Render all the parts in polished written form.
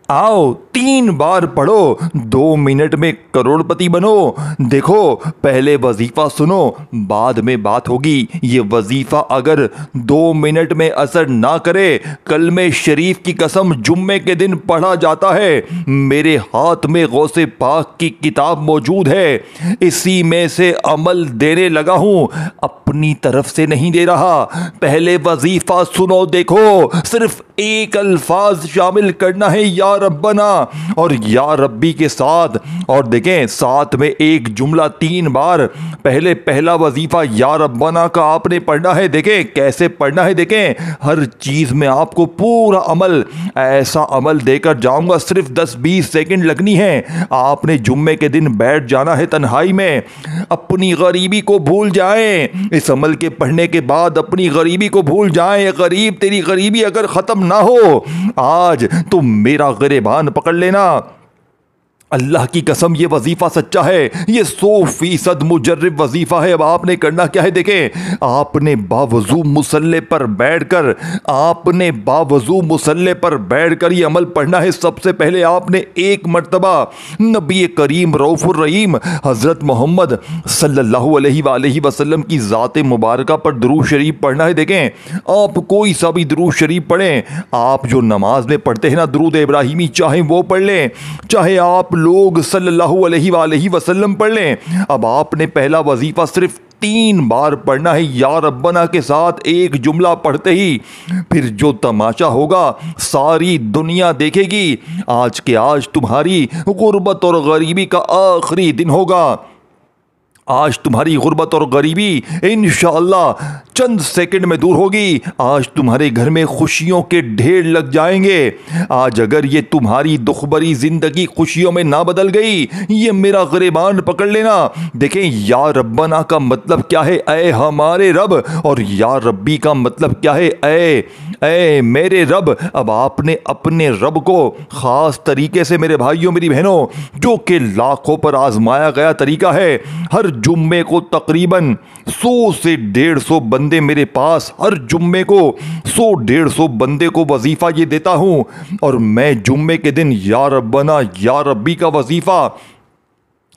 आओ 3 बार पढ़ो, 2 मिनट में करोड़पति बनो। देखो पहले वजीफा सुनो, बाद में बात होगी। ये वजीफा अगर 2 मिनट में असर ना करे, कलमे शरीफ की कसम जुम्मे के दिन पढ़ा जाता है। मेरे हाथ में गौसे पाक की किताब मौजूद है, इसी में से अमल देने लगा हूं, अपनी तरफ से नहीं दे रहा। पहले वजीफा सुनो, देखो सिर्फ एक अल्फाज शामिल करना है, या रब्बना और या रब्बी के साथ। और देखें साथ में एक जुमला 3 बार। पहले पहला वजीफा या रब्बना का आपने पढ़ना है। देखें कैसे पढ़ना है, देखें हर चीज में आपको पूरा अमल, ऐसा अमल देकर जाऊंगा, सिर्फ 10-20 सेकंड लगनी है। आपने जुम्मे के दिन बैठ जाना है तन्हाई में, अपनी गरीबी को भूल जाएं। इस अमल के पढ़ने के बाद अपनी गरीबी को भूल जाएं। गरीब तेरी गरीबी अगर खत्म ना हो आज, तुम मेरा गिरबान पकड़ लेना। अल्लाह की कसम ये वजीफा सच्चा है, ये 100% मुजर्रिब वजीफा है। अब आपने करना क्या है, देखें आपने बावजू मुसल्ले पर बैठकर, आपने बावजू मुसल्ले पर बैठकर ये अमल पढ़ना है। सबसे पहले आपने एक मर्तबा नबी करीम रऊफुर रहीम हज़रत मोहम्मद सल्लल्लाहु अलैहि वसल्लम की ज़ात मुबारका पर दुरूद शरीफ पढ़ना है। देखें आप कोई सा भी दुरूद शरीफ पढ़ें, आप जो नमाज में पढ़ते हैं ना दुरूद इब्राहिमी, चाहे वो पढ़ लें, चाहे आप लोग सल्लल्लाहु अलैहि वसल्लम पढ़ लें। अब आपने पहला वजीफा सिर्फ 3 बार पढ़ना है, या रब्बना के साथ एक जुमला पढ़ते ही फिर जो तमाशा होगा सारी दुनिया देखेगी। आज के आज तुम्हारी गुर्बत और गरीबी का आखिरी दिन होगा। आज तुम्हारी गुर्बत और गरीबी इंशाअल्लाह चंद सेकंड में दूर होगी। आज तुम्हारे घर में खुशियों के ढेर लग जाएंगे। आज अगर ये तुम्हारी दुखभरी जिंदगी खुशियों में ना बदल गई, ये मेरा गिरबान पकड़ लेना। देखें या रब्बना का मतलब क्या है, ऐ हमारे रब, और या रब्बी का मतलब क्या है, ऐ मेरे रब। अब आपने अपने रब को खास तरीके से, मेरे भाइयों मेरी बहनों, जो कि लाखों पर आजमाया गया तरीका है, हर जुम्मे को तकरीबन 100 से 150 बंदे मेरे पास, हर जुम्मे को 100-150 बंदे को वजीफा ये देता हूं। और मैं जुम्मे के दिन या रब्बना या रब्बी का वजीफा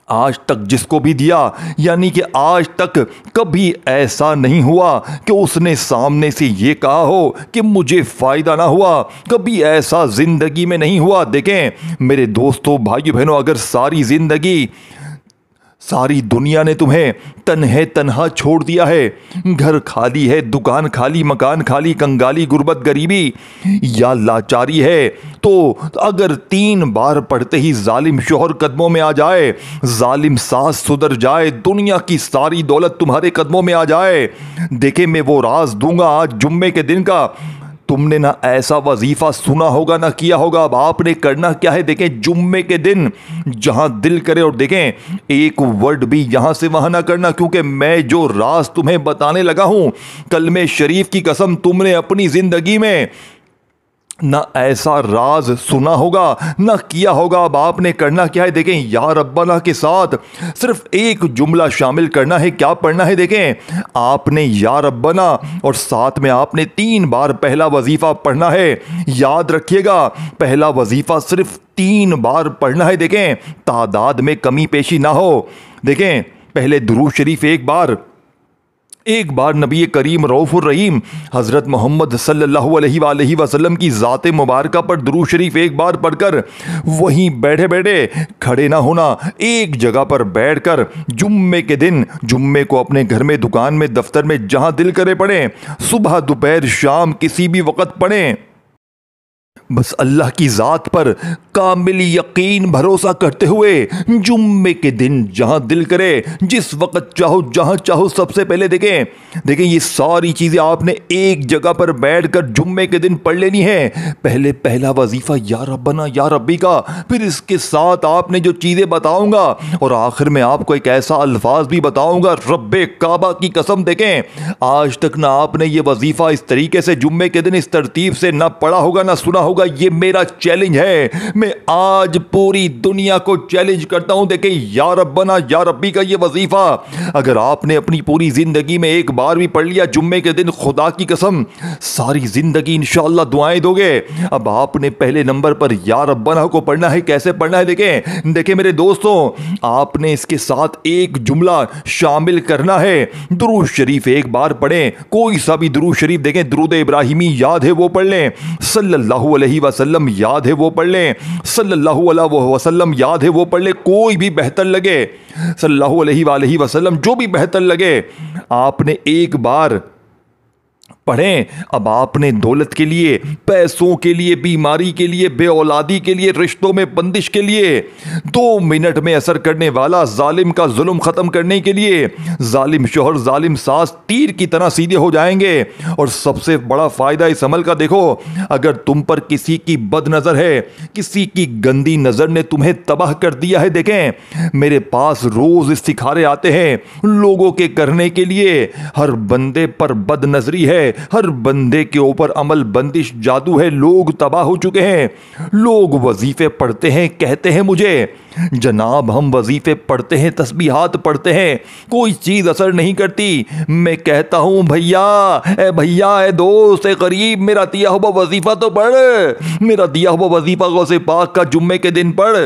आज तक जिसको भी दिया, यानी कि आज तक कभी ऐसा नहीं हुआ कि उसने सामने से ये कहा हो कि मुझे फायदा ना हुआ। कभी ऐसा जिंदगी में नहीं हुआ। देखें मेरे दोस्तों भाइयों बहनों, अगर सारी जिंदगी सारी दुनिया ने तुम्हें तन्हा छोड़ दिया है, घर खाली है, दुकान खाली, मकान खाली, कंगाली, गुर्बत, गरीबी या लाचारी है, तो अगर 3 बार पढ़ते ही जालिम शोहर कदमों में आ जाए, जालिम सास सुधर जाए, दुनिया की सारी दौलत तुम्हारे कदमों में आ जाए, देखे मैं वो राज दूंगा आज जुम्मे के दिन का। तुमने ना ऐसा वजीफा सुना होगा ना किया होगा। अब आपने करना क्या है, देखें जुम्मे के दिन जहां दिल करे, और देखें एक वर्ड भी यहां से वहां ना करना, क्योंकि मैं जो राज तुम्हें बताने लगा हूं, कलमे शरीफ की कसम तुमने अपनी जिंदगी में ना ऐसा राज सुना होगा ना किया होगा। अब आपने करना क्या है, देखें या रब्बना के साथ सिर्फ एक जुमला शामिल करना है। क्या पढ़ना है, देखें आपने या रब्बना और साथ में आपने 3 बार पहला वजीफा पढ़ना है। याद रखिएगा पहला वजीफा सिर्फ 3 बार पढ़ना है। देखें तादाद में कमी पेशी ना हो। देखें पहले दुरूद शरीफ एक बार नबी करीम रऊफुर रहीम हज़रत मोहम्मद सल्लल्लाहु अलैहि वसल्लम की ज़ात मुबारका पर दुरूद शरीफ एक बार पढ़कर वहीं बैठे बैठे, खड़े ना होना, एक जगह पर बैठकर जुम्मे के दिन जुम्मे को अपने घर में, दुकान में, दफ्तर में, जहां दिल करे पढ़ें, सुबह दोपहर शाम किसी भी वक़्त पढ़ें। बस अल्लाह की ज़ात पर कामिल यकीन भरोसा करते हुए जुम्मे के दिन जहां दिल करे, जिस वक़्त चाहो, जहां चाहो, सबसे पहले देखें ये सारी चीज़ें आपने एक जगह पर बैठकर जुम्मे के दिन पढ़ लेनी है। पहले पहला वजीफ़ा या रब्बना या रब्बी का, फिर इसके साथ आपने जो चीज़ें बताऊंगा और आखिर में आपको एक ऐसा अल्फाज भी बताऊंगा, रब्बे काबा की कसम। देखें आज तक ना आपने ये वजीफ़ा इस तरीके से जुम्मे के दिन इस तरतीब से ना पढ़ा होगा ना सुना होगा। पढ़ूंगा, ये मेरा चैलेंज है। मैं आज पूरी दुनिया को चैलेंज करता हूं। देखें, या रब्बना या रब्बी का ये वजीफा अगर आपने अपनी पूरी जिंदगी में एक बार भी पढ़ लिया जुम्मे के दिन, खुदा की कसम सारी जिंदगी इंशाअल्लाह दुआएं दोगे। अब आपने पहले नंबर पर या रब्बना को पढ़ना है। कैसे पढ़ना है देखें, देखें मेरे दोस्तों, आपने इसके साथ एक जुमला शामिल करना है। दुरूद शरीफ एक बार पढ़ें, कोई सा भी दुरूद शरीफ, देखें दुरूद इब्राहिमी याद है वो पढ़ लें, सल्लल्लाहु अलैहि वसल्लम याद है वो पढ़ लें, सल्लल्लाहु अलैहि वसल्लम याद है वो पढ़ लें, कोई भी बेहतर लगे, सल्लल्लाहु अलैहि वसल्लम जो भी बेहतर लगे आपने एक बार पढ़ें। अब आपने दौलत के लिए, पैसों के लिए, बीमारी के लिए, बेऔलादी के लिए, रिश्तों में बंदिश के लिए, 2 मिनट में असर करने वाला जालिम का जुल्म खत्म करने के लिए, जालिम शोहर जालिम सास तीर की तरह सीधे हो जाएंगे। और सबसे बड़ा फायदा इस अमल का देखो, अगर तुम पर किसी की बदनजर है, किसी की गंदी नजर ने तुम्हें तबाह कर दिया है, देखें मेरे पास रोज इस्तिखारे आते हैं लोगों के करने के लिए। हर बंदे पर बदनजरी है, हर बंदे के ऊपर अमल बंदिश जादू है, लोग तबाह हो चुके हैं। लोग वजीफे पढ़ते हैं, कहते हैं मुझे जनाब हम वजीफे पढ़ते हैं, तस्बीहात पढ़ते हैं, कोई चीज असर नहीं करती। मैं कहता हूं भैया ए दोस्त ए करीब, मेरा दिया हुआ वजीफा तो पढ़, मेरा दिया हुआ वजीफा गौसे पाक का जुम्मे के दिन पढ़।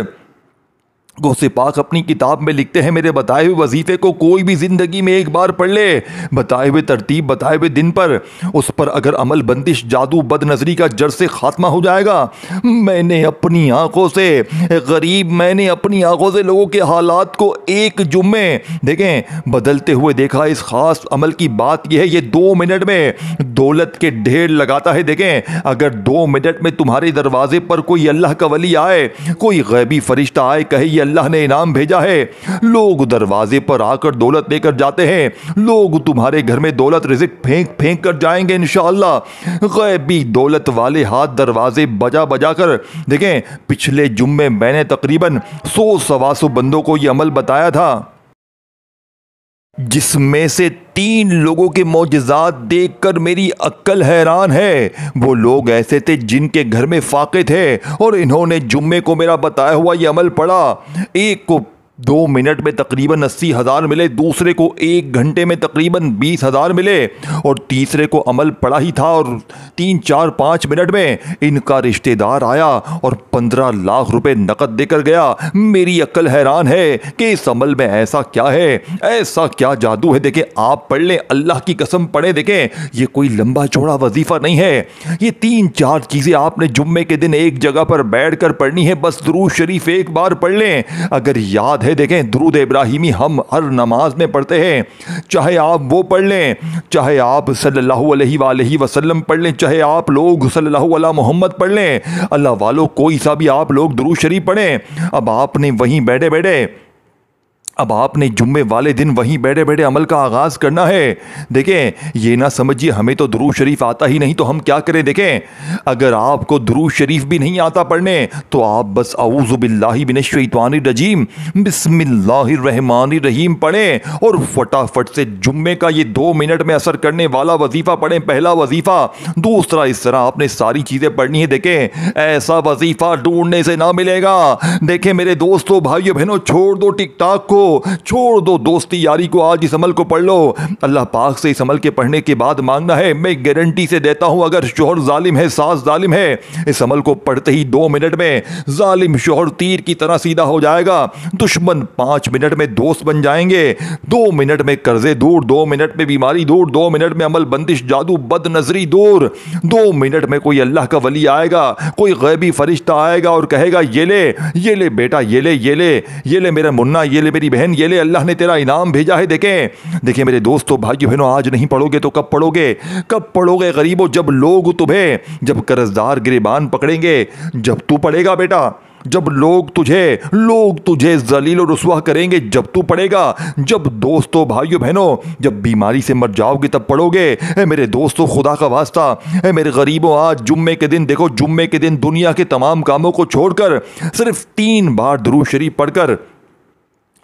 गौसे पाक अपनी किताब में लिखते हैं, मेरे बताए हुए वजीफे को कोई भी जिंदगी में एक बार पढ़ ले, बताए हुए तरतीब, बताए हुए दिन पर, उस पर अगर अमल बंदिश जादू बदनजरी का जड़ से खात्मा हो जाएगा। मैंने अपनी आंखों से गरीब, मैंने अपनी आंखों से लोगों के हालात को एक जुम्मे देखें बदलते हुए देखा। इस खास अमल की बात यह है, ये 2 मिनट में दौलत के ढेर लगाता है। देखें अगर 2 मिनट में तुम्हारे दरवाजे पर कोई अल्लाह का वली आए, कोई गैबी फरिश्ता आए, कहे ये अल्लाह ने इनाम भेजा है, लोग दरवाजे पर आकर दौलत लेकर जाते हैं। लोग तुम्हारे घर में दौलत रिज़्क फेंक फेंक कर जाएंगे इंशाअल्लाह। गैबी दौलत वाले हाथ दरवाजे बजा बजा कर, देखें पिछले जुम्मे मैंने तकरीबन 100-125 बंदों को यह अमल बताया था, जिसमें से 3 लोगों के मौजज़ात देखकर मेरी अक्ल हैरान है। वो लोग ऐसे थे जिनके घर में फाके थे और इन्होंने जुम्मे को मेरा बताया हुआ ये अमल पढ़ा। एक को 2 मिनट में तकरीबन 80,000 मिले, दूसरे को 1 घंटे में तकरीबन 20,000 मिले और तीसरे को अमल पड़ा ही था और 3-4-5 मिनट में इनका रिश्तेदार आया और 15 लाख रुपए नकद देकर गया। मेरी अक्ल हैरान है कि इस अमल में ऐसा क्या है, ऐसा क्या जादू है। देखें आप पढ़ लें, अल्लाह की कसम पढ़े, देखें ये कोई लंबा चौड़ा वजीफा नहीं है। ये 3-4 चीज़ें आपने जुम्मे के दिन एक जगह पर बैठ कर पढ़नी है। बस दुरूद शरीफ एक बार पढ़ लें, अगर याद है देखें दुरूद इब्राहिमी हम हर नमाज में पढ़ते हैं, चाहे आप वो पढ़ लें, चाहे आप सल्लल्लाहु अलैहि वसल्लम पढ़ लें, चाहे आप लोग सल्लल्लाहु अला मोहम्मद पढ़ लें, अल्लाह वालों कोई सा भी आप लोग दुरूद शरीफ पढ़ें। अब आपने वहीं बैठे बैठे, अब आपने जुम्मे वाले दिन वहीं बैठे बैठे अमल का आगाज़ करना है। देखें ये ना समझिए हमें तो दुरूद शरीफ आता ही नहीं तो हम क्या करें। देखें अगर आपको दुरूद शरीफ भी नहीं आता पढ़ने तो आप बस औज़ु बिल्लाहि मिनश शैतानिर रजीम बिस्मिल्लाहिर रहमानिर रहीम पढ़ें और फटाफट से जुम्मे का ये 2 मिनट में असर करने वाला वजीफ़ा पढ़ें। पहला वजीफ़ा, दूसरा, इस तरह आपने सारी चीज़ें पढ़नी है। देखें ऐसा वजीफ़ा ढूंढने से ना मिलेगा। देखें मेरे दोस्तों भाइयों बहनों, छोड़ दो टिकटॉक को, छोड़ दो दोस्ती यारी को, आज इस अमल को पढ़ लो। अल्लाह पाक से इस अमल के पढ़ने के बाद मांगना है। मैं गारंटी से देता हूं अगर शोहर जालिम है, सास जालिम है, इस अमल को पढ़ते ही 2 मिनट में जालिम शोहर तीर की तरह सीधा हो जाएगा। दुश्मन 5 मिनट में दोस्त बन जाएंगे। 2 मिनट में कर्जे दूर, 2 मिनट में बीमारी दूर, 2 मिनट में अमल बंदिश जादू बद नजरी दूर, 2 मिनट में कोई अल्लाह का वली आएगा, कोई गैबी फरिश्ता आएगा और कहेगा ये ले बेटा, ये ले मेरा मुन्ना, ये ले मेरी बहन, ये ले अल्लाह ने तेरा इनाम भेजा है। देखें मेरे दोस्तों भाइयों बहनों, आज नहीं पढ़ोगे तो कब पढ़ोगे? कब पढ़ोगे गरीबों? जब लोग तुम्हें, जब कर्जदार गिरबान पकड़ेंगे, जब तू पढ़ेगा बेटा, जब लोग तुझे जलील और रुसवा करेंगे जब तू पढ़ेगा। जब दोस्तों भाइयों बहनों जब बीमारी से मर जाओगे तब पढ़ोगे। मेरे दोस्तों खुदा का वास्ता, मेरे गरीबों, आज जुम्मे के दिन देखो, जुम्मे के दिन दुनिया के तमाम कामों को छोड़कर सिर्फ 3 बार दुरूद शरीफ पढ़कर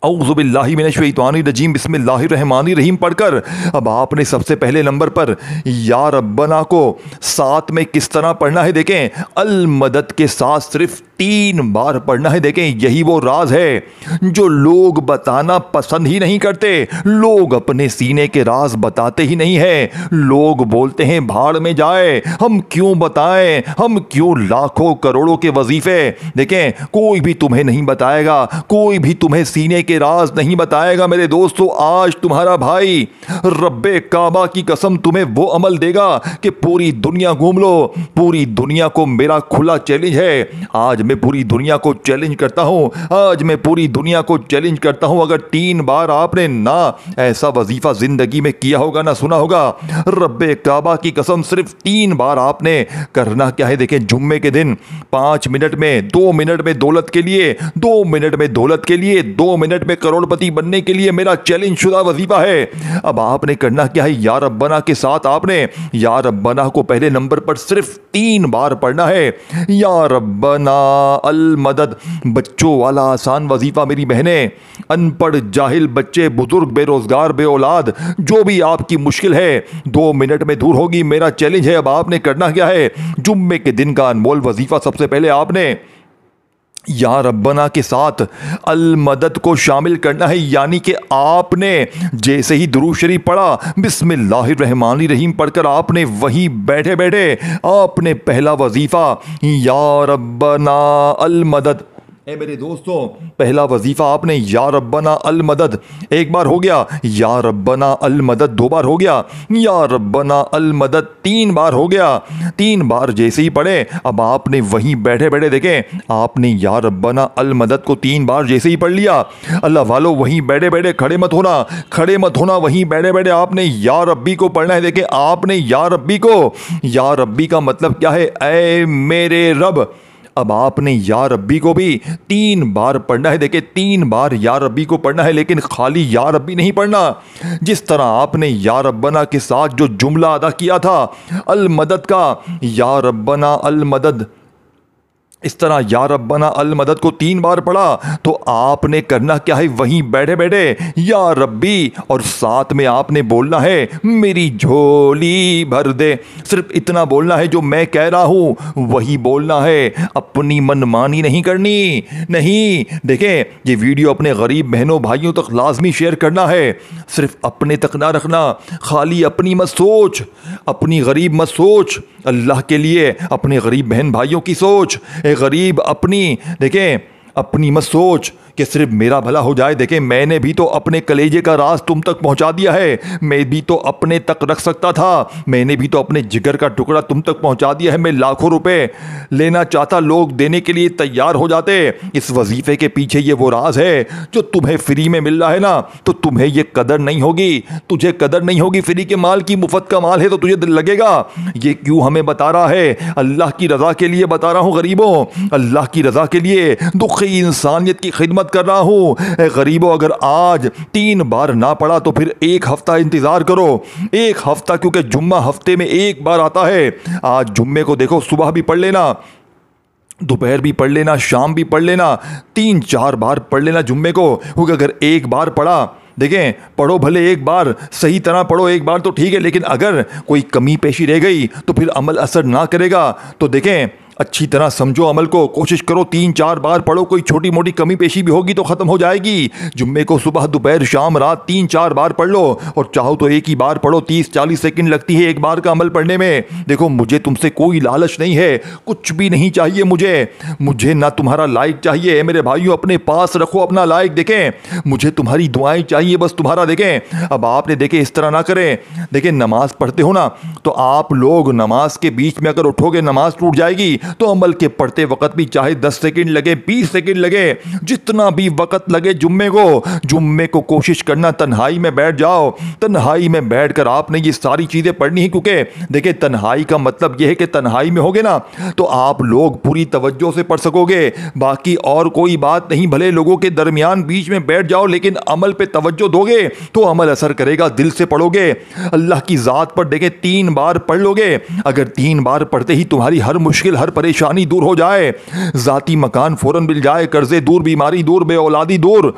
औज़ुबिल्लाहि मिनश्शैतानिर्रजीम बिस्मिल्लाहिर्रहमानिर्रहीम पढ़कर अब आपने सबसे पहले नंबर पर या रब्बना को साथ में किस तरह पढ़ना है देखें, अल मदद के साथ सिर्फ 3 बार पढ़ना है। देखें यही वो राज है जो लोग बताना पसंद ही नहीं करते। लोग अपने सीने के राज बताते ही नहीं है। लोग बोलते हैं भाड़ में जाए, हम क्यों बताएं, हम क्यों लाखों करोड़ों के वजीफे। देखें कोई भी तुम्हें नहीं बताएगा, कोई भी तुम्हें सीने के राज नहीं बताएगा। मेरे दोस्तों आज तुम्हारा भाई रब्बे काबा की कसम तुम्हें वो अमल देगा कि पूरी दुनिया घूम लो। पूरी दुनिया को मेरा खुला चैलेंज है। आज मैं पूरी दुनिया को चैलेंज करता हूं, आज मैं पूरी दुनिया को चैलेंज करता हूं, अगर 3 बार आपने ना ऐसा वजीफा जिंदगी में किया होगा ना सुना होगा, रब्बे काबा की कसम सिर्फ 3 बार आपने करना क्या है। देखें जुम्मे के दिन 5 मिनट में 2 मिनट में दौलत के लिए, 2 मिनट में दौलत के लिए, 2 मिनट में करोड़पति बनने के लिए मेरा चैलेंज शुदा वजीफा है। अब आपने करना क्या है, या रब्बना के साथ आपने या रब्बना को पहले नंबर पर सिर्फ 3 बार पढ़ना है। या रब्बना अल मदद, बच्चों वाला आसान वजीफा मेरी बहनें, अनपढ़ जाहिल बच्चे, बुजुर्ग, बेरोजगार, बेऔलाद, जो भी आपकी मुश्किल है 2 मिनट में दूर होगी। मेरा चैलेंज है। अब आपने करना क्या है, जुम्मे के दिन का अनमोल वजीफा सबसे पहले आपने या रब्बना के साथ अल मदद को शामिल करना है। यानी कि आपने जैसे ही दुरूद शरीफ पढ़ा, बिस्मिल्लाहिर्रहमानिर्रहीम पढ़कर आपने वहीं बैठे बैठे आपने पहला वजीफा या रब्बना अल मदद, ए मेरे दोस्तों पहला वजीफा आपने या रब्बना अल मदद 1 बार हो गया, या रब्बना अल मदद 2 बार हो गया, या रब्बना अल मदद 3 बार हो गया। 3 बार जैसे ही पढ़े अब आपने वहीं बैठे बैठे देखें आपने या रब्बना अल मदद को 3 बार जैसे ही पढ़ लिया, अल्लाह वालों वहीं बैठे बैठे खड़े मत होना, खड़े मत होना, वहीं बैठे बैठे आपने या रब्बी को पढ़ना है। देखें आपने या रब्बी को, या रब्बी का मतलब क्या है, ऐ मेरे रब। अब आपने या रब्बी को भी 3 बार पढ़ना है। देखिए 3 बार या रब्बी को पढ़ना है, लेकिन खाली या रब्बी नहीं पढ़ना। जिस तरह आपने या रब्बना के साथ जो जुमला अदा किया था अल मदद का, या रब्बना अल मदद, इस तरह या रब्बना अल मदद को 3 बार पढ़ा तो आपने करना क्या है, वहीं बैठे बैठे या रब्बी और साथ में आपने बोलना है मेरी झोली भर दे। सिर्फ इतना बोलना है, जो मैं कह रहा हूं वही बोलना है, अपनी मनमानी नहीं करनी। नहीं देखें ये वीडियो अपने गरीब बहनों भाइयों तक लाजमी शेयर करना है। सिर्फ अपने तक ना रखना, खाली अपनी मत सोच, अपनी गरीब मत सोच, अल्लाह के लिए अपने गरीब बहन भाइयों की सोच। गरीब अपनी देखें अपनी मत सोच कि सिर्फ मेरा भला हो जाए। देखें मैंने भी तो अपने कलेजे का राज तुम तक पहुंचा दिया है, मैं भी तो अपने तक रख सकता था, मैंने भी तो अपने जिगर का टुकड़ा तुम तक पहुंचा दिया है। मैं लाखों रुपए लेना चाहता, लोग देने के लिए तैयार हो जाते। इस वजीफे के पीछे ये वो राज है जो तुम्हें फ्री में मिल रहा है ना, तो तुम्हें ये कदर नहीं होगी, तुझे कदर नहीं होगी। फ्री के माल की मुफ्त का माल है तो तुझे लगेगा ये क्यों हमें बता रहा है। अल्लाह की रजा के लिए बता रहा हूं गरीबों, अल्लाह की रजा के लिए, दुखी इंसानियत की खिदमत कर रहा हूं। गरीबों अगर आज 3 बार ना पढ़ा तो फिर 1 हफ्ता इंतजार करो, 1 हफ्ता, क्योंकि जुम्मा हफ्ते में 1 बार आता है। आज जुम्मे को देखो सुबह भी पढ़ लेना, दोपहर भी पढ़ लेना, शाम भी पढ़ लेना, 3-4 बार पढ़ लेना जुम्मे को। क्योंकि अगर 1 बार पढ़ा, देखें पढ़ो भले 1 बार, सही तरह पढ़ो 1 बार तो ठीक है, लेकिन अगर कोई कमी पेशी रह गई तो फिर अमल असर ना करेगा। तो देखें अच्छी तरह समझो अमल को, कोशिश करो 3-4 बार पढ़ो, कोई छोटी मोटी कमी पेशी भी होगी तो ख़त्म हो जाएगी। जुम्मे को सुबह दोपहर शाम रात 3-4 बार पढ़ लो, और चाहो तो 1 ही बार पढ़ो। 30-40 सेकंड लगती है 1 बार का अमल पढ़ने में। देखो मुझे तुमसे कोई लालच नहीं है, कुछ भी नहीं चाहिए मुझे ना तुम्हारा लाइक चाहिए। मेरे भाइयों अपने पास रखो अपना लाइक, देखें मुझे तुम्हारी दुआएं चाहिए बस तुम्हारा। देखें अब आपने देखें इस तरह ना करें, देखें नमाज पढ़ते हो ना, तो आप लोग नमाज के बीच में अगर उठोगे नमाज टूट जाएगी। तो अमल के पढ़ते वक्त भी चाहे 10 सेकंड लगे, 20 सेकंड लगे, जितना भी वक्त लगे जुम्मे को कोशिश करना तन्हाई में बैठ जाओ। तन्हाई में बैठकर आपने ये सारी चीजें पढ़नी है, क्योंकि देखिए तन्हाई का मतलब यह है कि तन्हाई में होगे ना तो आप लोग पूरी तवज्जो से पढ़ सकोगे, बाकी और कोई बात नहीं। भले लोगों के दरमियान बीच में बैठ जाओ, लेकिन अमल पे तवज्जो दोगे तो अमल असर करेगा, दिल से पढ़ोगे। अल्लाह की जात पर देखें 3 बार पढ़ लोगे, अगर 3 बार पढ़ते ही तुम्हारी हर मुश्किल हर परेशानी दूर हो जाए, जाती मकान फौरन मिल जाए, कर्जे दूर, बीमारी दूर, बेऔलादी दूर,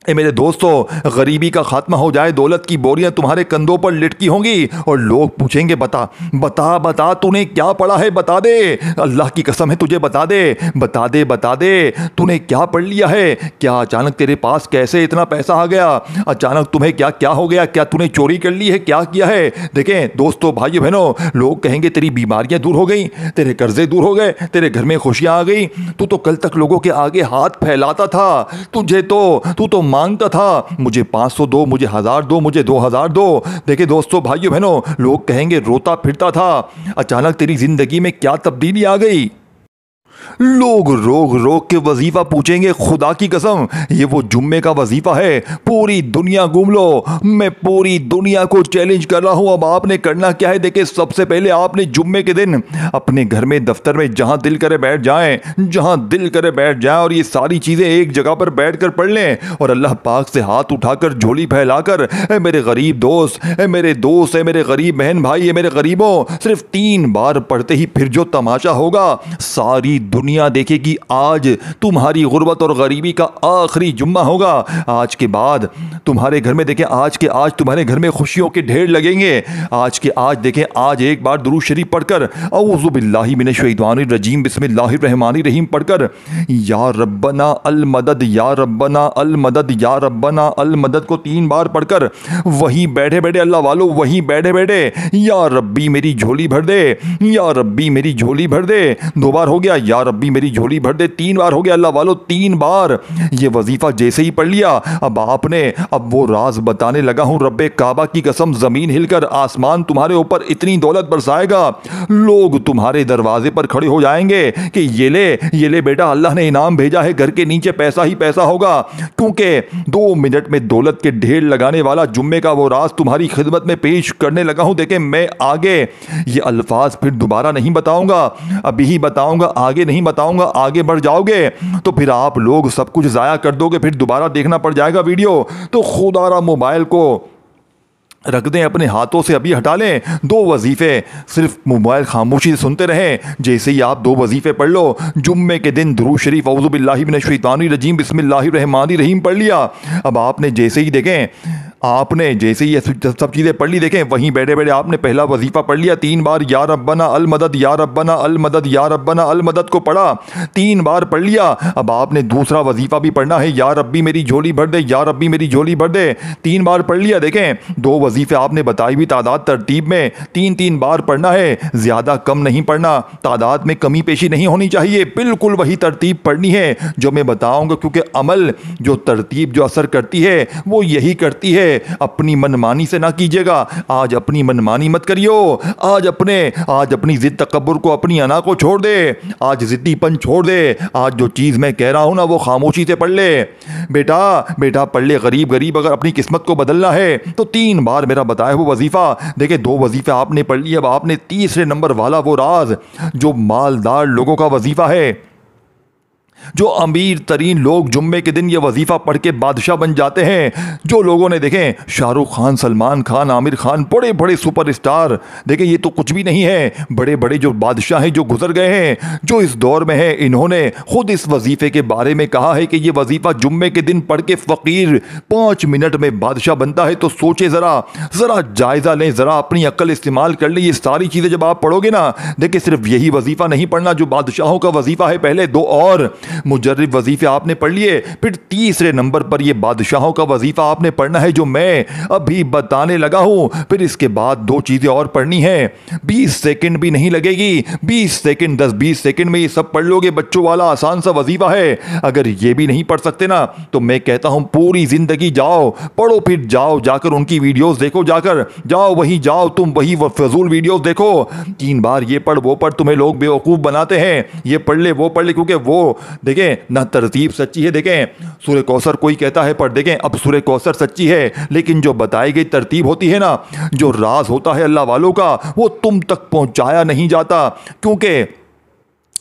मेरे दोस्तों, गरीबी का खात्मा हो जाए, दौलत की बोरियां तुम्हारे कंधों पर लटकी होंगी और लोग पूछेंगे बता बता बता तूने क्या पढ़ा है, बता दे, अल्लाह की कसम है तुझे बता दे, बता दे बता दे तूने क्या पढ़ लिया है, क्या अचानक तेरे पास कैसे इतना पैसा आ गया, अचानक तुम्हें क्या क्या हो गया, क्या तूने चोरी कर ली है, क्या किया है। देखें दोस्तों, भाइयों बहनों, लोग कहेंगे तेरी बीमारियां दूर हो गई, तेरे कर्जे दूर हो गए, तेरे घर में खुशियां आ गई, तू तो कल तक लोगों के आगे हाथ फैलाता था, तू तो मांगता था मुझे 500 दो, मुझे 1000 दो, मुझे 2000 दो। देखिए दोस्तों, भाइयों बहनों, लोग कहेंगे रोता फिरता था, अचानक तेरी जिंदगी में क्या तब्दीली आ गई। लोग रोक रोक के वजीफा पूछेंगे, खुदा की कसम ये वो जुम्मे का वजीफा है, पूरी दुनिया घूम लो, मैं पूरी दुनिया को चैलेंज कर रहा हूं। अब आपने करना क्या है, देखिए सबसे पहले आपने जुम्मे के दिन अपने घर में, दफ्तर में, जहां दिल करे बैठ जाएं, जहां दिल करे बैठ जाएं और ये सारी चीजें एक जगह पर बैठकर पढ़ लें और अल्लाह पाक से हाथ उठाकर, झोली फैलाकर, मेरे गरीब दोस्त, मेरे दोस्त, मेरे गरीब बहन भाई, मेरे गरीबों, सिर्फ 3 बार पढ़ते ही फिर जो तमाशा होगा, सारी दुनिया देखेगी आज तुम्हारी गुर्बत और गरीबी का आखिरी जुम्मा होगा। आज के बाद तुम्हारे घर में देखें, आज के आज तुम्हारे घर में खुशियों के ढेर लगेंगे। आज के आज देखें, आज एक बार दुरूद शरीफ पढ़कर, औज़ु बिल्लाहि मिनश शैतानिर रजीम, बिस्मिल्लाहिर रहमानिर रहीम पढ़कर, या रब्बना अल मदद, या रब्बना अल मदद, या रब्बना अल मदद को 3 बार पढ़कर वहीं बैठे बैठे, अल्लाह वालों वहीं बैठे बैठे, या रब्बी मेरी झोली भर दे, या रब्बी मेरी झोली भर दे, 2 बार हो गया, या रब्बी मेरी झोली भर दे, 3 बार हो गया, अल्लाह वालों 3 बार ये वजीफा जैसे ही पढ़ लिया, अब वो राज बताने लगा हूं, रब्बे काबा की कसम, जमीन हिलकर आसमान तुम्हारे ऊपर इतनी दौलत बरसाएगा, लोग तुम्हारे दरवाजे पर खड़े हो जाएंगे कि ये ले बेटा, अल्लाह ने इनाम भेजा है, घर के नीचे पैसा ही पैसा होगा, क्योंकि 2 मिनट में दौलत के ढेर लगाने वाला जुम्मे का वो राज तुम्हारी खिदमत में पेश करने लगा हूं। देखें, मैं आगे ये अल्फाज फिर दोबारा नहीं बताऊंगा, अभी ही बताऊंगा, आगे नहीं बताऊंगा, आगे बढ़ जाओगे तो फिर आप लोग सब कुछ जाया कर दोगे, फिर दोबारा देखना पड़ जाएगा वीडियो। तो खुदारा मोबाइल को रख दें, अपने हाथों से अभी हटा लें, 2 वजीफे सिर्फ मोबाइल खामोशी से सुनते रहें। जैसे ही आप 2 वजीफे पढ़ लो, जुम्मे के दिन दुरूद शरीफ, औज़ु बिल्लाहि मिनश शैतानिर रजीम, बिस्मिल्लाहिर रहमानिर रहीम पढ़ लिया। अब आपने जैसे ही देखें, आपने जैसे ही ये सब चीज़ें पढ़ ली, देखें वहीं बैठे बैठे आपने पहला वजीफा पढ़ लिया 3 बार, या रब्बना अल मदद, या रब्बना अल मदद, या रब्बना अल मदद को पढ़ा, 3 बार पढ़ लिया। अब आपने दूसरा वजीफा भी पढ़ना है, या रब्बी मेरी झोली भर दे, या रब्बी मेरी झोली भर दे, 3 बार पढ़ लिया। देखें 2 वजीफे आपने बताई हुई तादाद तरतीब में 3-3 बार पढ़ना है, ज़्यादा कम नहीं पढ़ना, तादाद में कमी पेशी नहीं होनी चाहिए, बिल्कुल वही तरतीब पढ़नी है जो मैं बताऊंगा, क्योंकि अमल जो तरतीब जो असर करती है वो यही करती है। अपनी मनमानी से ना कीजिएगा, आज अपनी मनमानी मत करियो, आज अपनी जिद तकब्बुर को, अपनी अना को छोड़ दे, आज जिद्दीपन छोड़ दे, आज जो चीज़ मैं कह रहा हूं ना वो खामोशी से पढ़ ले बेटा पढ़ ले। गरीब अगर अपनी किस्मत को बदलना है तो 3 बार मेरा बताया वो वजीफा। देखिए 2 वजीफे आपने पढ़ लिए, अब आपने तीसरे नंबर वाला वो राज जो मालदार लोगों का वजीफा है, जो अमीर तरीन लोग जुम्मे के दिन ये वजीफा पढ़ के बादशाह बन जाते हैं, जो लोगों ने देखें शाहरुख खान, सलमान खान, आमिर खान, बड़े बड़े सुपरस्टार, देखें ये तो कुछ भी नहीं है, बड़े बड़े जो बादशाह हैं जो गुजर गए हैं, जो इस दौर में हैं, इन्होंने खुद इस वजीफे के बारे में कहा है कि ये वजीफा जुम्मे के दिन पढ़ के फ़कीर 5 मिनट में बादशाह बनता है। तो सोचे ज़रा जायज़ा लें, ज़रा अपनी अक्ल इस्तेमाल कर लें। ये सारी चीज़ें जब आप पढ़ोगे ना, देखिए सिर्फ यही वजीफा नहीं पढ़ना जो बादशाहों का वजीफा है, पहले 2 और मुजर्रिब वजीफे आपने पढ़ लिए, फिर तीसरे नंबर पर ये बादशाहों का वजीफा आपने पढ़ना है जो मैं अभी बताने लगा हूं। फिर इसके बाद 2 चीजें और पढ़नी है, 20 सेकंड भी नहीं लगेगी, 20 सेकंड 10-20 सेकंड में ये सब पढ़ लोगे। बच्चों वाला आसान सा वजीफा है, अगर ये भी नहीं पढ़ सकते ना तो मैं कहता हूं पूरी जिंदगी जाओ पढ़ो, फिर जाओ जाकर उनकी वीडियोस देखो, जाकर जाओ वहीं जाओ तुम वही फजूल वीडियोस देखो। 3 बार ये पढ़ वो पढ़, तुम्हें लोग बेवकूफ़ बनाते हैं, ये पढ़ ले वो पढ़ ले, क्योंकि वो देखें ना तरतीब सच्ची है। देखें सूरह कौसर कोई कहता है पर देखें अब सूरह कौसर सच्ची है, लेकिन जो बताई गई तरतीब होती है ना, जो राज होता है अल्लाह वालों का, वो तुम तक पहुंचाया नहीं जाता, क्योंकि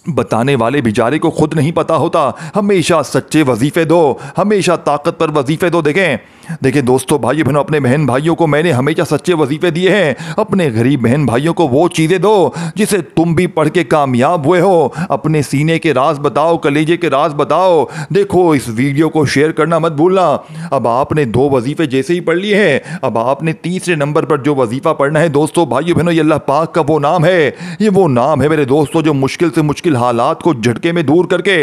बताने वाले बेचारे को खुद नहीं पता होता। हमेशा सच्चे वजीफे दो, हमेशा ताकत पर वजीफे दो। देखें देखिए दोस्तों, भाई बहनों, अपने बहन भाइयों को मैंने हमेशा सच्चे वजीफे दिए हैं। अपने गरीब बहन भाइयों को वो चीज़ें दो जिसे तुम भी पढ़ के कामयाब हुए हो। अपने सीने के राज बताओ, कलेजे के राज बताओ। देखो, इस वीडियो को शेयर करना मत भूलना। अब आपने 2 वजीफे जैसे ही पढ़ लिए हैं, अब आपने तीसरे नंबर पर जो वजीफा पढ़ना है दोस्तों, भाइयों बहनों, ये अल्लाह पाक का वो नाम है। ये वो नाम है मेरे दोस्तों जो मुश्किल से मुश्किल हालात को झटके में दूर करके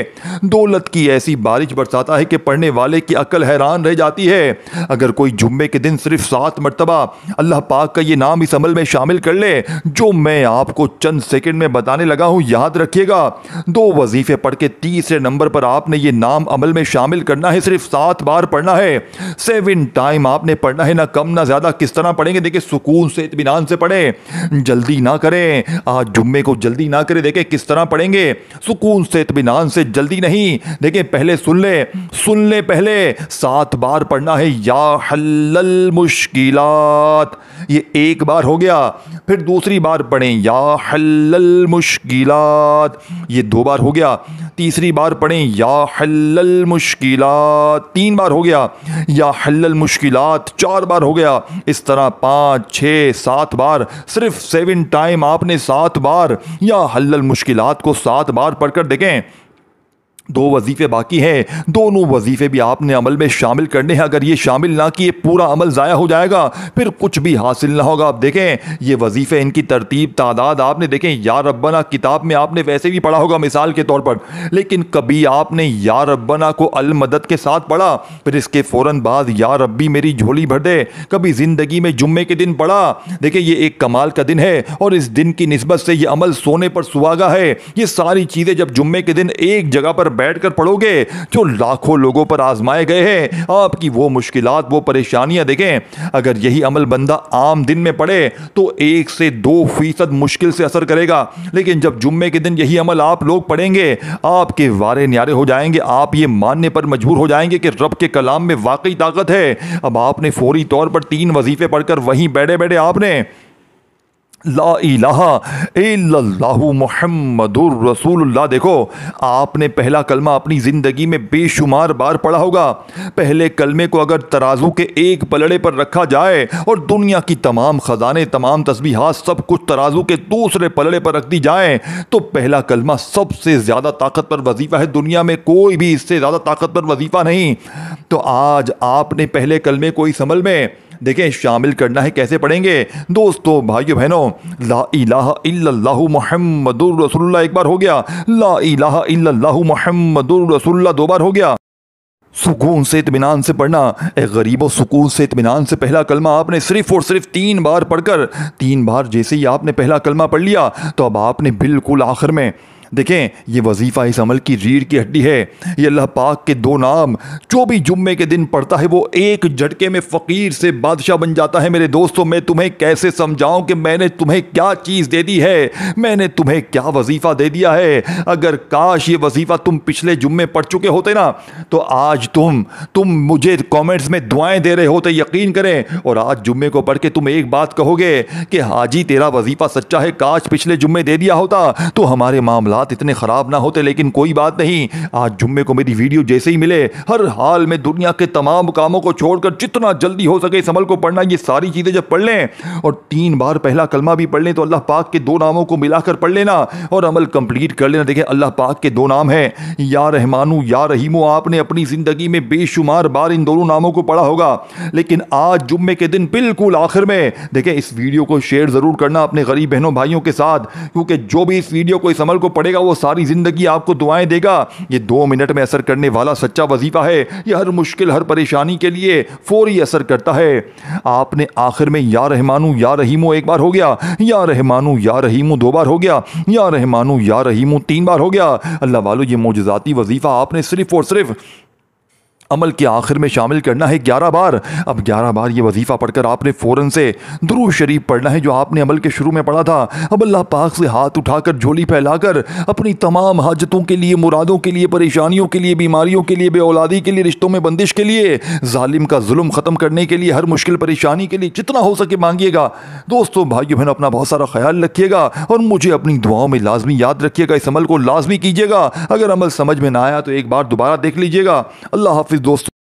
दौलत की ऐसी बारिश बरसाता है कि पढ़ने वाले की अक्ल हैरान रह जाती है। अगर कोई जुम्मे के दिन सिर्फ 7 मरतबा अल्लाह पाक का ये नाम इस अमल में शामिल कर ले जो मैं आपको चंद सेकंड में बताने लगा हूं, याद रखिएगा। 2 वजीफे पढ़ के तीसरे नंबर पर आपने ये नाम अमल में शामिल करना है। सिर्फ 7 बार पढ़ना है, 7 टाइम आपने पढ़ना है, ना कम ना ज्यादा। किस तरह पढ़ेंगे? देखिए, सुकून से, इत्मीनान से पढ़ें, जल्दी ना करें। आज जुम्मे को जल्दी ना करें। देखें किस तरह पढ़ेंगे, सुकून से, इत्मीनान से, जल्दी नहीं। देखें, पहले सुन ले, पहले 7 बार पढ़ना है या हल्लल मुश्किलात। ये 1 बार हो गया। फिर दूसरी बार पढ़ें या हल्लल मुश्किलात, ये 2 बार हो गया। तीसरी बार पढ़ें या हल्लल मुश्किलात, 3 बार हो गया। या हल्लल मुश्किलात 4 बार हो गया। इस तरह 5, 6, 7 बार, सिर्फ 7 टाइम आपने 7 बार या हल्लल मुश्किलात को 7 बार पढ़कर देखें। 2 वजीफे बाकी हैं, दोनों वजीफे भी आपने अमल में शामिल करने हैं। अगर ये शामिल ना किए, पूरा अमल ज़ाया हो जाएगा, फिर कुछ भी हासिल ना होगा। आप देखें ये वजीफे, इनकी तरतीब, तादाद आपने देखें। या रब्बना किताब में आपने वैसे भी पढ़ा होगा मिसाल के तौर पर, लेकिन कभी आपने या रब्बना को अल मदद के साथ पढ़ा, फिर इसके फ़ौरन बाद या रब्बी मेरी झोली भर दे, कभी ज़िंदगी में जुम्मे के दिन पढ़ा। देखिए, ये एक कमाल का दिन है और इस दिन की निस्बत से ये अमल सोने पर सुहागा है। ये सारी चीज़ें जब जुम्मे के दिन एक जगह पर बैठकर पढ़ोगे, जो लाखों लोगों पर आजमाए गए हैं, आपकी वो मुश्किलात, वो परेशानियां, देखें अगर यही अमल बंदा आम दिन में पढ़े तो 1 से 2% मुश्किल से असर करेगा। लेकिन जब जुम्मे के दिन यही अमल आप लोग पढ़ेंगे, आपके वारे न्यारे हो जाएंगे। आप ये मानने पर मजबूर हो जाएंगे कि रब के कलाम में वाकई ताकत है। अब आपने फौरी तौर पर 3 वजीफे पढ़कर वहीं बैठे बैठे आपने ला इलाहा इल्लल्लाहु मुहम्मदुर रसूलुल्लाह, देखो आपने पहला कलमा अपनी ज़िंदगी में बेशुमार बार पढ़ा होगा। पहले कलमे को अगर तराजू के एक पलड़े पर रखा जाए और दुनिया की तमाम ख़जाने, तमाम तस्बीहात, सब कुछ तराजू के दूसरे पलड़े पर रख दी जाए, तो पहला कलमा सबसे ज़्यादा ताकतवर वजीफ़ा है। दुनिया में कोई भी इससे ज़्यादा ताकतवर वजीफ़ा नहीं। तो आज आपने पहले कलमे को इस अमल में देखें शामिल करना है। कैसे पढ़ेंगे दोस्तों, भाइयों बहनों? ला इलाहा इल्लल्लाहु मुहम्मदुर रसूलुल्लाह 1 बार हो गया। ला इलाहा इल्लल्लाहु मुहम्मदुर रसूलुल्लाह 2 बार हो गया। सुकून से, इत्मीनान से पढ़ना। ए गरीबों, सुकून से, इत्मीनान से पहला कलमा आपने सिर्फ और सिर्फ 3 बार पढ़कर, 3 बार जैसे ही आपने पहला कलमा पढ़ लिया, तो अब आपने बिल्कुल आखिर में देखें, ये वजीफ़ा इस अमल की रीढ़ की हड्डी है। ये अल्लाह पाक के 2 नाम जो भी जुम्मे के दिन पढ़ता है वो एक झटके में फ़कीर से बादशाह बन जाता है। मेरे दोस्तों, मैं तुम्हें कैसे समझाऊं कि मैंने तुम्हें क्या चीज़ दे दी है, मैंने तुम्हें क्या वजीफ़ा दे दिया है। अगर काश ये वजीफ़ा तुम पिछले जुम्मे पढ़ चुके होते ना, तो आज तुम मुझे कमेंट्स में दुआएं दे रहे होते, यकीन करें। और आज जुम्मे को पढ़ के तुम एक बात कहोगे कि हाजी तेरा वजीफ़ा सच्चा है, काश पिछले जुम्मे दे दिया होता तो हमारे मामला इतने खराब ना होते। लेकिन कोई बात नहीं, आज जुम्मे को मेरी वीडियो जैसे ही मिले, हर हाल में दुनिया के तमाम कामों को छोड़कर जितना जल्दी हो सके इस अमल को पढ़ना। ये सारी चीजें जब पढ़ लें और 3 बार पहला कलमा भी पढ़ लें, तो अल्लाह पाक के 2 नामों को मिलाकर पढ़ लेना और अमल कंप्लीट कर लेना। देखिए, अल्लाह पाक के 2 नाम हैं, या रहमानू या रहीमू। आपने अपनी जिंदगी में बेशुमार बार इन दोनों नामों को पढ़ा होगा, लेकिन आज जुम्मे के दिन बिल्कुल आखिर में देखिए, इस वीडियो को शेयर जरूर करना अपने गरीब बहनों भाइयों के साथ, क्योंकि जो भी इस वीडियो को, इस अमल को पढ़ेगा वो सारी जिंदगी आपको दुआएं देगा। ये 2 मिनट में असर करने वाला सच्चा वजीफा है। ये हर मुश्किल, हर परेशानी के लिए फौरी असर करता है। आपने आखिर में या रहमानू या रहीमू 1 बार हो गया, या रहमानू या रहीमू 2 बार हो गया, या रहमानू या रहीमू 3 बार हो गया। अल्लाह वालों, ये मोजज़ाती वजीफा आपने सिर्फ और सिर्फ अमल के आखिर में शामिल करना है 11 बार। अब 11 बार ये वजीफ़ा पढ़कर आपने फ़ौरन से दुरूद शरीफ पढ़ना है जो आपने अमल के शुरू में पढ़ा था। अब अल्लाह पाक से हाथ उठाकर, झोली फैलाकर अपनी तमाम हाजतों के लिए, मुरादों के लिए, परेशानियों के लिए, बीमारियों के लिए, बेऔलादी के लिए, रिश्तों में बंदिश के लिए, जालिम का जुल्म ख़त्म करने के लिए, हर मुश्किल परेशानी के लिए जितना हो सके मांगिएगा। दोस्तों, भाइयों बहनों, अपना बहुत सारा ख्याल रखिएगा और मुझे अपनी दुआओं में लाजमी याद रखिएगा। इस अमल को लाजमी कीजिएगा। अगर अमल समझ में ना आया तो एक बार दोबारा देख लीजिएगा। अल्लाह हाफिज़ दोस्तों।